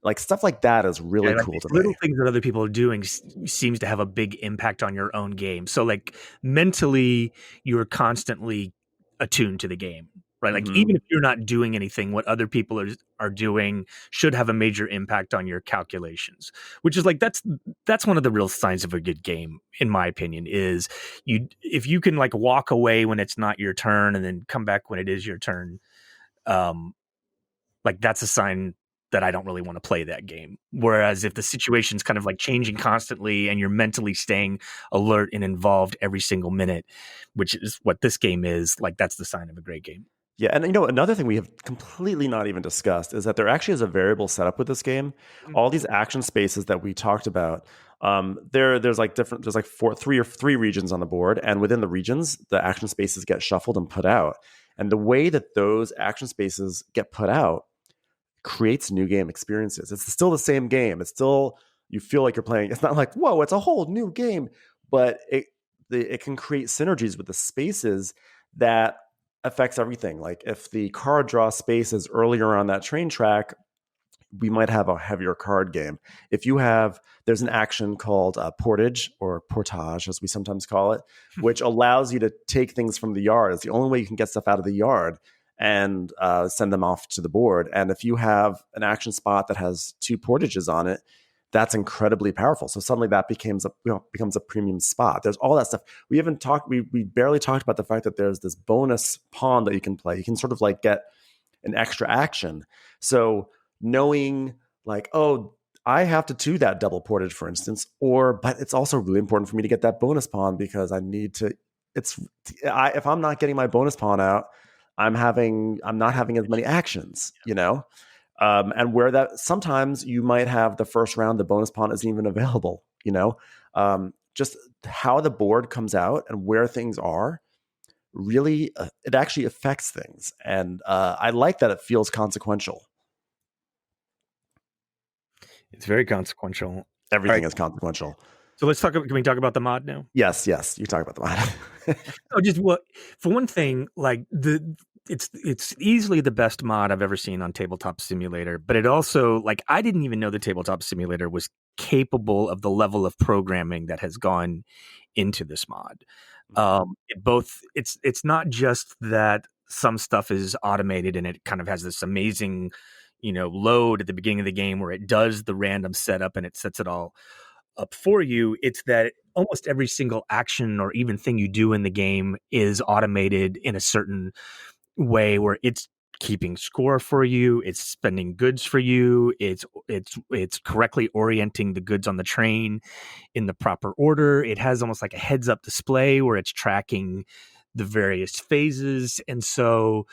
Like stuff like that is really cool to me. Little things that other people are doing seems to have a big impact on your own game. So like mentally, you're constantly attuned to the game, right? Like even if you're not doing anything, what other people are doing should have a major impact on your calculations, which is like, that's one of the real signs of a good game, in my opinion, is if you can like walk away when it's not your turn and then come back when it is your turn. Like that's a sign that I don't really want to play that game. Whereas if the situation's kind of like changing constantly and you're mentally staying alert and involved every single minute, which is what this game is, like that's the sign of a great game. Yeah, and another thing we have completely not even discussed is that there actually is a variable setup with this game. All these action spaces that we talked about, there's like three regions on the board, and within the regions, the action spaces get shuffled and put out. And the way that those action spaces get put out creates new game experiences. It's still the same game. It's still, you feel like you're playing. It's not like, whoa, it's a whole new game, but it can create synergies with the spaces that affects everything. Like if the card draw space is earlier on that train track, we might have a heavier card game. If you have, there's an action called portage or portage, as we sometimes call it, which allows you to take things from the yard. It's the only way you can get stuff out of the yard and send them off to the board. And if you have an action spot that has 2 portages on it, that's incredibly powerful. So suddenly that becomes a premium spot. There's all that stuff. We barely talked about the fact that there's this bonus pawn that you can play. You can sort of like get an extra action. So knowing like, oh, I have to do that double portage, for instance, but it's also really important for me to get that bonus pawn because I need to, if I'm not getting my bonus pawn out, I'm not having as many actions, and where that sometimes you might have the first round, the bonus pawn isn't even available, just how the board comes out and where things are really, it actually affects things. And I like that it feels consequential. It's very consequential. Everything is consequential. So can we talk about the mod now? Yes. You talk about the mod. For one thing, like it's easily the best mod I've ever seen on Tabletop Simulator, but it also, like, I didn't even know the Tabletop Simulator was capable of the level of programming that has gone into this mod. It's not just that some stuff is automated and it kind of has this amazing, load at the beginning of the game where it does the random setup and it sets it all up for you. It's that almost every single action or even thing you do in the game is automated in a certain way where it's keeping score for you, it's spending goods for you, it's correctly orienting the goods on the train in the proper order. It has almost like a heads up display where it's tracking the various phases. And so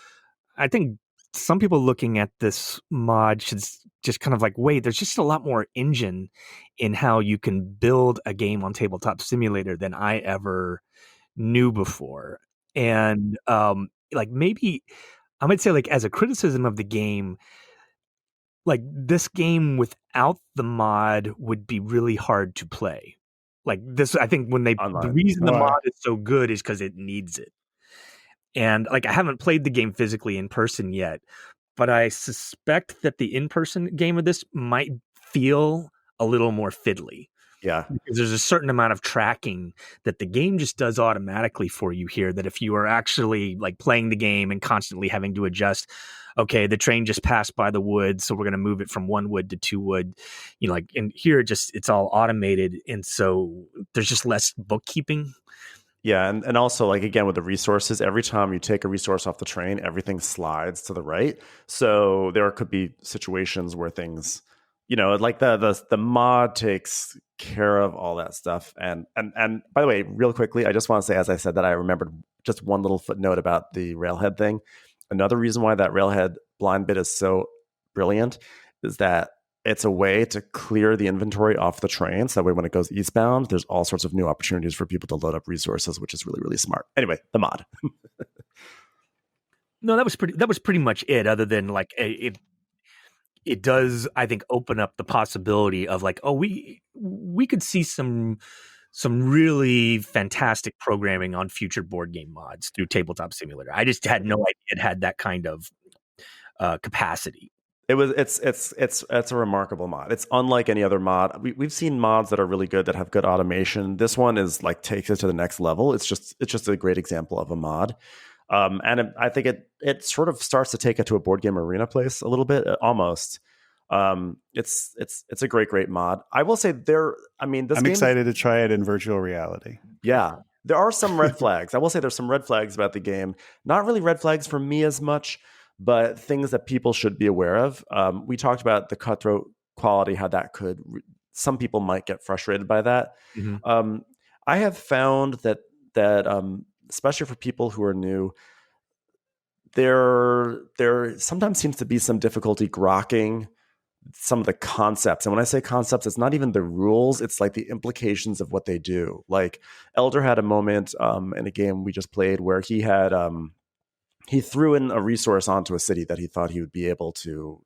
I think some people looking at this mod should just kind of like, wait, there's just a lot more engine in how you can build a game on Tabletop Simulator than I ever knew before. And like maybe I might say, like, as a criticism of the game, like this game without the mod would be really hard to play. Like this, I think the reason the mod is so good is because it needs it. And like, I haven't played the game physically in person yet, but I suspect that the in-person game of this might feel a little more fiddly. Yeah. Because there's a certain amount of tracking that the game just does automatically for you here, that if you are actually like playing the game and constantly having to adjust, okay, the train just passed by the wood, so we're going to move it from 1 wood to 2 wood, like, and here it's all automated. And so there's just less bookkeeping. Yeah. And also, like, again, with the resources, every time you take a resource off the train, everything slides to the right. So there could be situations where things, like the mod takes care of all that stuff. And by the way, real quickly, I just want to say, as I said that, I remembered just one little footnote about the railhead thing. Another reason why that railhead blind bit is so brilliant is that it's a way to clear the inventory off the train. So that way, when it goes eastbound, there's all sorts of new opportunities for people to load up resources, which is really, really smart. Anyway, the mod. No, that was pretty much it. Other than like it does, I think, open up the possibility of like, oh, we could see some really fantastic programming on future board game mods through Tabletop Simulator. I just had no idea it had that kind of capacity. It's a remarkable mod. It's unlike any other mod. We've seen mods that are really good that have good automation. This one is like takes it to the next level. It's just a great example of a mod. I think it sort of starts to take it to a board game arena place a little bit, almost. It's a great mod. I will say I'm excited to try it in virtual reality. Yeah, there are some red flags. I will say there's some red flags about the game. Not really red flags for me as much, but things that people should be aware of. We talked about the cutthroat quality, how that could. Some people might get frustrated by that. Mm-hmm. I have found that especially for people who are new, there sometimes seems to be some difficulty grokking some of the concepts. And when I say concepts, it's not even the rules, it's like the implications of what they do. Like Elder had a moment in a game we just played where he had he threw in a resource onto a city that he thought he would be able to,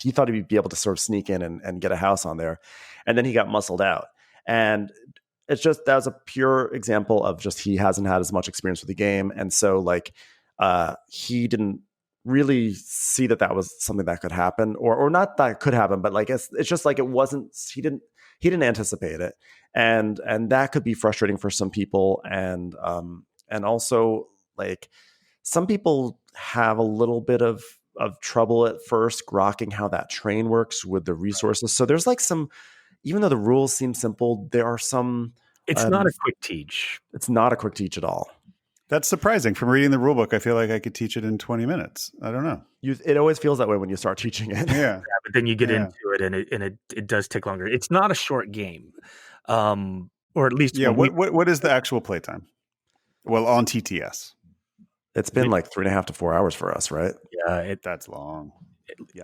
he thought he'd be able to sort of sneak in and get a house on there. And then he got muscled out. And it's just, that was a pure example of just, he hasn't had as much experience with the game. And so like he didn't really see that was something that could happen, or not that could happen, but like it's just like it wasn't, he didn't anticipate it, and that could be frustrating for some people, and also like some people have a little bit of trouble at first grokking how that train works with the resources. So there's like some, even though the rules seem simple, there are some. It's not a quick teach. It's not a quick teach at all. That's surprising. From reading the rulebook, I feel like I could teach it in 20 minutes. I don't know. It always feels that way when you start teaching it. Yeah. But then you get into it, and it does take longer. It's not a short game, or at least What is the actual playtime? Well, on TTS, it's been like 3.5 to 4 hours for us, right? Yeah, that's long.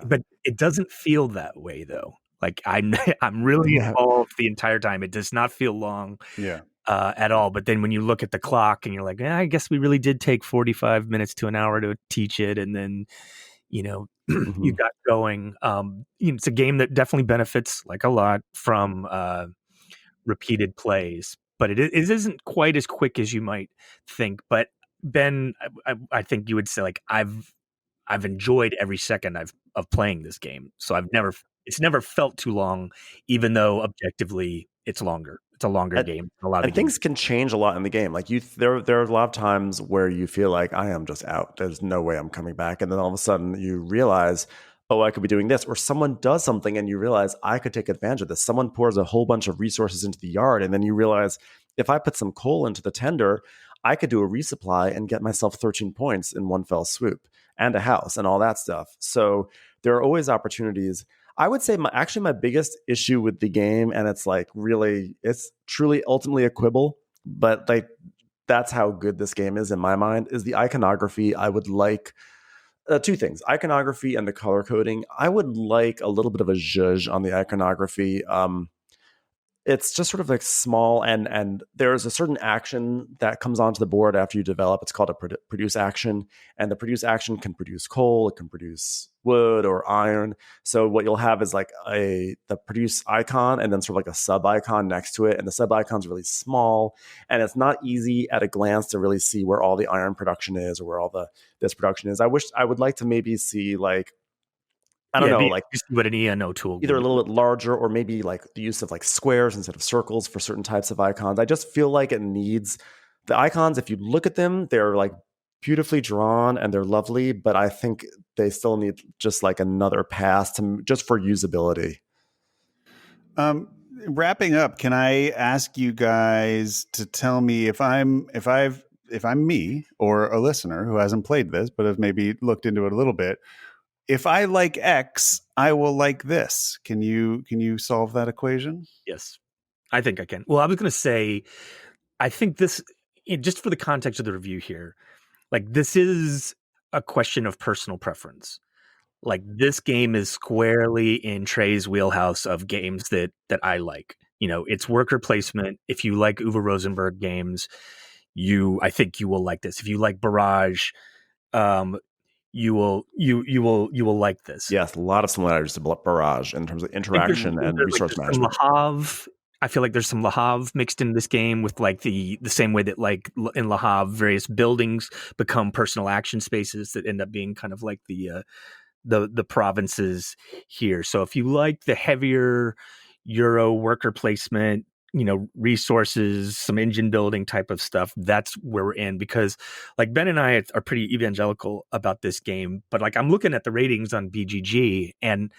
But it doesn't feel that way though. Like I'm really involved the entire time. It does not feel long. Yeah. At all. But then when you look at the clock and you're like, I guess we really did take 45 minutes to an hour to teach it. And then, Mm-hmm. you got going. It's a game that definitely benefits like a lot from repeated plays, but it isn't quite as quick as you might think. But Ben, I think you would say like, I've enjoyed every second of playing this game. So it's never felt too long, even though objectively it's longer. It's a longer game. And things can change a lot in the game. Like there are a lot of times where you feel like I am just out. There's no way I'm coming back. And then all of a sudden you realize, oh, I could be doing this. Or someone does something and you realize I could take advantage of this. Someone pours a whole bunch of resources into the yard. And then you realize if I put some coal into the tender, I could do a resupply and get myself 13 points in one fell swoop, and a house and all that stuff. So there are always opportunities. I would say my biggest issue with the game, and it's truly ultimately a quibble, but like that's how good this game is in my mind, is the iconography. I would like two things: iconography and the color coding. I would like a little bit of a zhuzh on the iconography. It's just sort of like small, and there's a certain action that comes onto the board after you develop. It's called a produce action, and the produce action can produce coal, it can produce wood or iron. So what you'll have is like the produce icon and then sort of like a sub icon next to it, and the sub icon's really small, and it's not easy at a glance to really see where all the iron production is or where all this production is. I would like to maybe see like, I don't know, like what an ENO tool, either a little bit larger, or maybe like the use of like squares instead of circles for certain types of icons. I just feel like it needs the icons. If you look at them, they're like beautifully drawn and they're lovely, but I think they still need just like another pass just for usability. Wrapping up, can I ask you guys to tell me if I'm me or a listener who hasn't played this but have maybe looked into it a little bit? If I like X, I will like this. Can you solve that equation? Yes, I think I can. Well, I was going to say, I think this, just for the context of the review here, like this is a question of personal preference. Like this game is squarely in TREY's wheelhouse of games that I like. It's worker placement. If you like Uwe Rosenberg games, I think you will like this. If you like Barrage, you will like this. Yes, a lot of similarities to Barrage in terms of interaction and resource management. Some Le Havre. I feel like there's some Le Havre mixed in this game with like the same way that like in Le Havre various buildings become personal action spaces that end up being kind of like the provinces here. So if you like the heavier Euro worker placement, resources, some engine building type of stuff, that's where we're in. Because like Ben and I are pretty evangelical about this game, but like I'm looking at the ratings on BGG and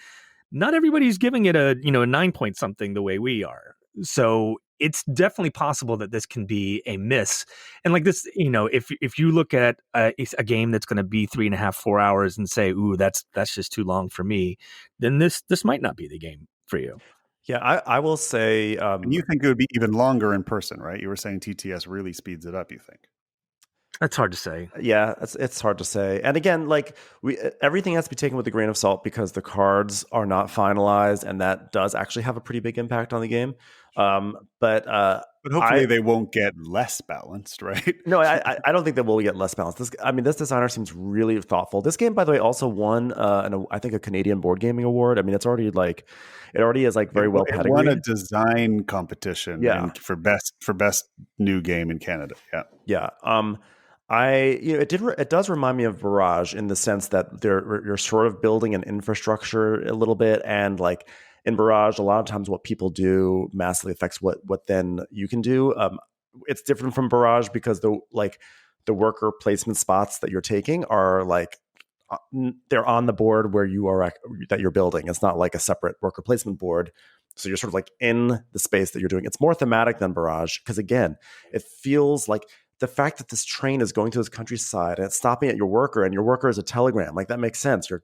not everybody's giving it a 9 point something the way we are. So it's definitely possible that this can be a miss. And like this, if you look at a game that's going to be 3.5, 4 hours and say, "Ooh, that's just too long for me," then this might not be the game for you. Yeah, I will say. And you think it would be even longer in person, right? You were saying TTS really speeds it up, you think? That's hard to say. Yeah, it's hard to say. And again, like everything has to be taken with a grain of salt because the cards are not finalized, and that does actually have a pretty big impact on the game. But hopefully they won't get less balanced, right? No, I don't think that we'll get less balanced. This designer seems really thoughtful. This game, by the way, also won I think a Canadian board gaming award. I mean, it already is like very well pedigreed. It won a design competition for best new game in Canada. Yeah. It does remind me of Barrage in the sense that you're sort of building an infrastructure a little bit, and like in Barrage, a lot of times what people do massively affects what then you can do. It's different from Barrage because the worker placement spots that you're taking are like they're on the board where you are that you're building. It's not like a separate worker placement board. So you're sort of like in the space that you're doing. It's more thematic than Barrage because again, it feels like the fact that this train is going to this countryside and it's stopping at your worker, and your worker is a telegram, like that makes sense. You're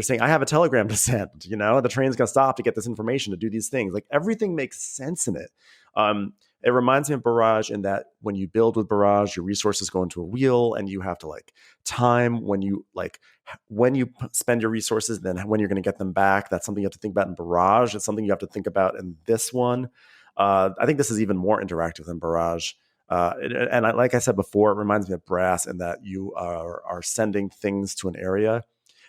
saying, I have a telegram to send, the train's going to stop to get this information to do these things. Like everything makes sense in it. It reminds me of Barrage in that when you build with Barrage, your resources go into a wheel and you have to like time when you spend your resources, then when you're going to get them back. That's something you have to think about in Barrage. It's something you have to think about in this one. I think this is even more interactive than Barrage. Like I said before, it reminds me of Brass in that you are sending things to an area.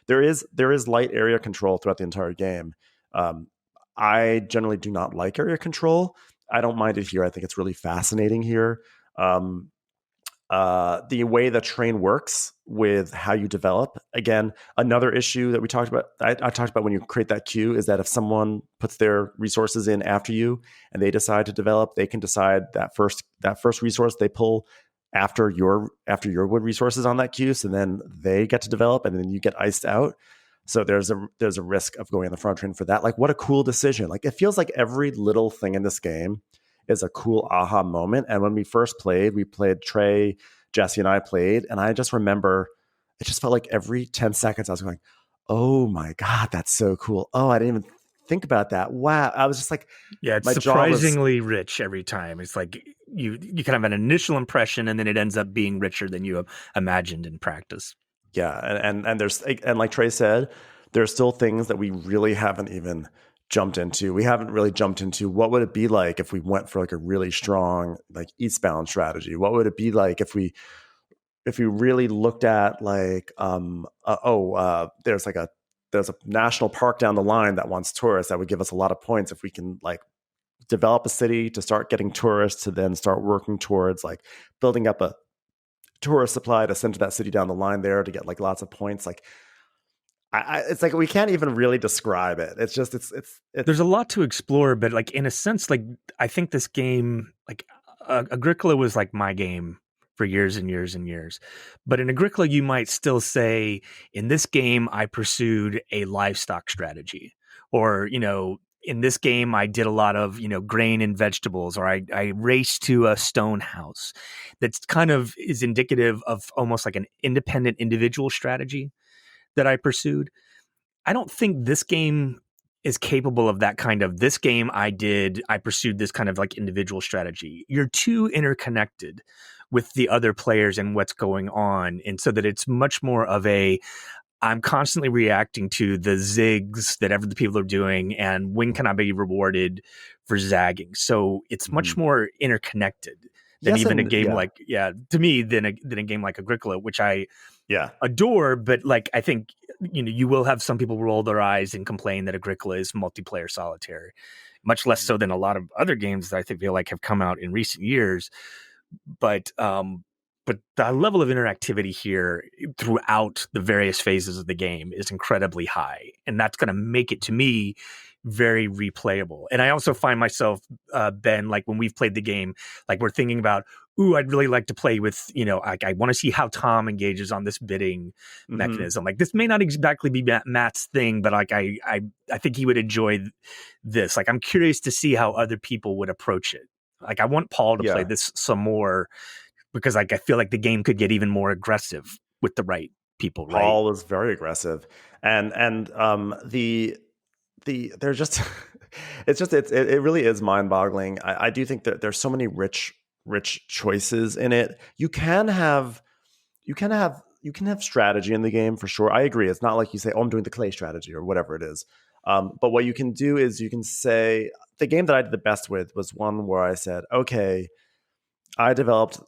There is light area control throughout the entire game. I generally do not like area control. I don't mind it here. I think it's really fascinating here. The way the train works with how you develop. Again, another issue that we talked about, I talked about when you create that queue, is that if someone puts their resources in after you and they decide to develop, they can decide that first resource they pull after your wood resources on that queue. So then they get to develop and then you get iced out. So there's a risk of going on the front train for that. Like, what a cool decision. Like, it feels like every little thing in this game is a cool aha moment. And when we first played, TREY, Jesse and I played, and I just remember it just felt like every 10 seconds I was going, oh my God, that's so cool. Oh, I didn't even think about that. Wow. I was just like, yeah, it's surprisingly rich every time. It's like you kind of have an initial impression and then it ends up being richer than you imagined in practice. Yeah. And there's, and like TREY said, there's still things that we really haven't even jumped into. We haven't really jumped into what would it be like if we went for like a really strong like eastbound strategy. What would it be like if we really looked at like there's a national park down the line that wants tourists, that would give us a lot of points if we can like develop a city to start getting tourists, to then start working towards like building up a tourist supply to send to that city down the line there to get like lots of points. Like it's like we can't even really describe it. It's just it's there's a lot to explore, but like in a sense, like I think this game, like Agricola was like my game for years and years and years. But in Agricola, you might still say, in this game, I pursued a livestock strategy, or in this game, I did a lot of grain and vegetables, or I raced to a stone house. That's kind of is indicative of almost like an independent individual strategy that I pursued. I don't think this game is capable of that kind of, this game I pursued this kind of like individual strategy. You're too interconnected with the other players and what's going on. And so that it's much more of I'm constantly reacting to the zigs that the people are doing, and when can I be rewarded for zagging? So it's much more interconnected than even a game like, to me, than a game like Agricola, which I adore, but like I think you will have some people roll their eyes and complain that Agricola is multiplayer solitaire, much less so than a lot of other games that I feel like have come out in recent years. But the level of interactivity here throughout the various phases of the game is incredibly high, and that's going to make it, to me, very replayable. And I also find myself, Ben, like when we've played the game, like we're thinking about, ooh, I'd really like to play with, like I want to see how Tom engages on this bidding mechanism. Like this may not exactly be Matt's thing, but like I think he would enjoy this. Like I'm curious to see how other people would approach it. Like I want Paul to play this some more, because like I feel like the game could get even more aggressive with the right people. Paul is very aggressive, and they're just it really is mind-boggling. I do think that there's so many rich choices in it. You can have strategy in the game for sure. I agree. It's not like you say, oh, I'm doing the clay strategy or whatever it is. But what you can do is you can say, the game that I did the best with was one where I said, okay, I developed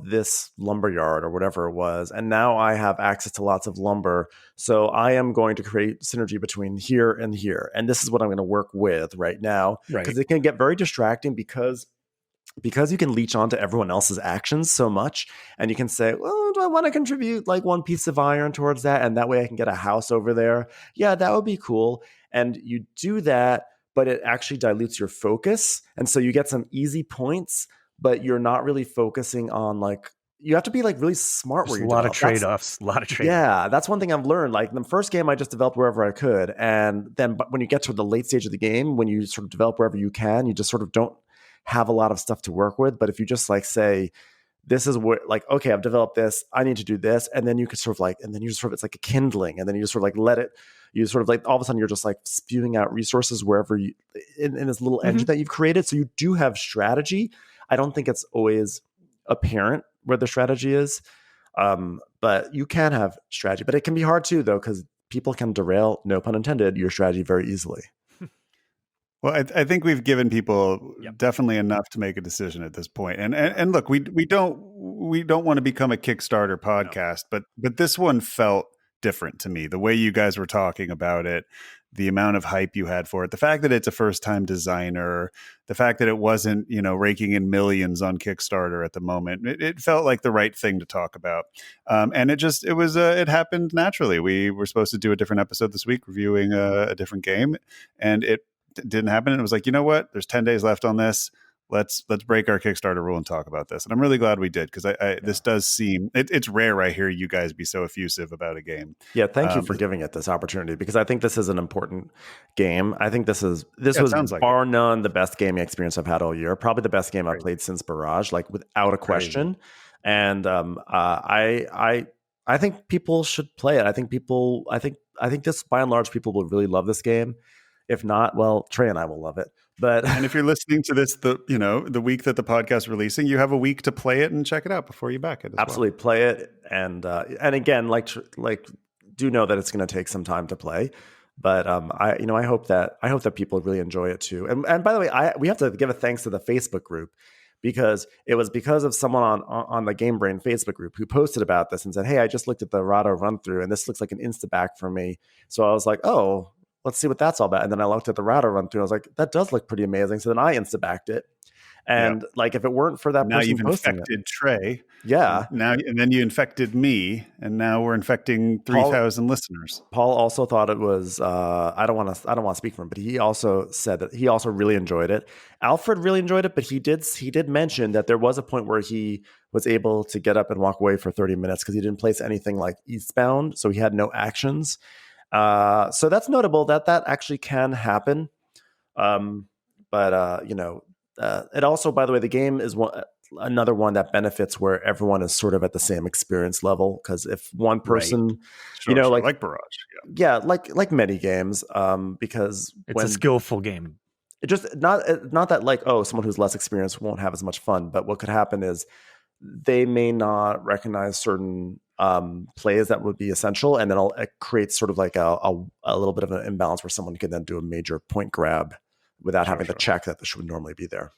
this lumber yard or whatever it was, and now I have access to lots of lumber. So I am going to create synergy between here and here, and this is what I'm going to work with right now. Because it can get very distracting because you can leech onto everyone else's actions so much, and you can say, well, do I want to contribute like one piece of iron towards that, and that way I can get a house over there? Yeah, that would be cool. And you do that, but it actually dilutes your focus, and so you get some easy points, but you're not really focusing on, like, you have to be like really smart. There's a lot of trade-offs. Yeah, that's one thing I've learned. Like in the first game, I just developed wherever I could, and then but when you get to the late stage of the game, when you sort of develop wherever you can, you just sort of don't have a lot of stuff to work with. But if you just like say, this is what, like, okay, I've developed this, I need to do this, and then you could sort of like, and then you just sort of, it's like a kindling, and then you just sort of like let it, you sort of like all of a sudden you're just like spewing out resources wherever you in this little engine that you've created. So you do have strategy. I don't think it's always apparent where the strategy is, but you can have strategy. But it can be hard too, though, because people can derail, no pun intended, your strategy very easily. Well, I think we've given people definitely enough to make a decision at this point. And look, we don't want to become a Kickstarter podcast, but this one felt different to me. The way you guys were talking about it, the amount of hype you had for it, the fact that it's a first-time designer, the fact that it wasn't, raking in millions on Kickstarter at the moment, it felt like the right thing to talk about. And it happened naturally. We were supposed to do a different episode this week, reviewing a different game, and it didn't happen. And it was like, you know what? There's 10 days left on this. Let's break our Kickstarter rule and talk about this. And I'm really glad we did, because this does seem it's rare I hear you guys be so effusive about a game. Yeah, thank you for giving it this opportunity, because I think this is an important game. I think this was bar none the best gaming experience I've had all year. Probably the best game I've played since Barrage, like without a question. And I think people should play it. I think this, by and large, people will really love this game. If not, well, Trey and I will love it. But and if you're listening to this, the week that the podcast is releasing, you have a week to play it and check it out before you back it. Absolutely, play it, and again, like do know that it's going to take some time to play. But I hope that people really enjoy it too. And by the way, we have to give a thanks to the Facebook group, because it was because of someone on the Game Brain Facebook group who posted about this and said, "Hey, I just looked at the Rahdo run through, and this looks like an insta-back for me." So I was like, "Oh, let's see what that's all about." And then I looked at the Rahdo run through. I was like, that does look pretty amazing. So then I insta-backed it. And like, if it weren't for that now person you've posting infected Trey. Yeah. And then you infected me, and now we're infecting 3,000 listeners. Paul also thought it was, I don't want to speak for him, but he also said that he also really enjoyed it. Alfred really enjoyed it, but he did mention that there was a point where he was able to get up and walk away for 30 minutes because he didn't place anything like Eastbound. So he had no actions. So that's notable that actually can happen. It also, by the way, the game is another one that benefits where everyone is sort of at the same experience level. Because if one person, like Barrage, like many games, because it's a skillful game. It just not that like, oh, someone who's less experienced won't have as much fun. But what could happen is they may not recognize certain plays that would be essential, and then it creates sort of like a little bit of an imbalance where someone can then do a major point grab without having to check that this should normally be there.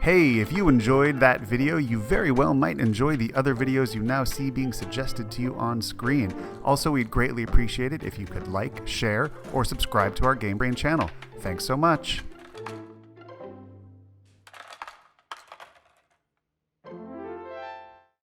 Hey, if you enjoyed that video, you very well might enjoy the other videos you now see being suggested to you on screen. Also, we'd greatly appreciate it if you could like, share, or subscribe to our Game Brain channel. Thanks so much.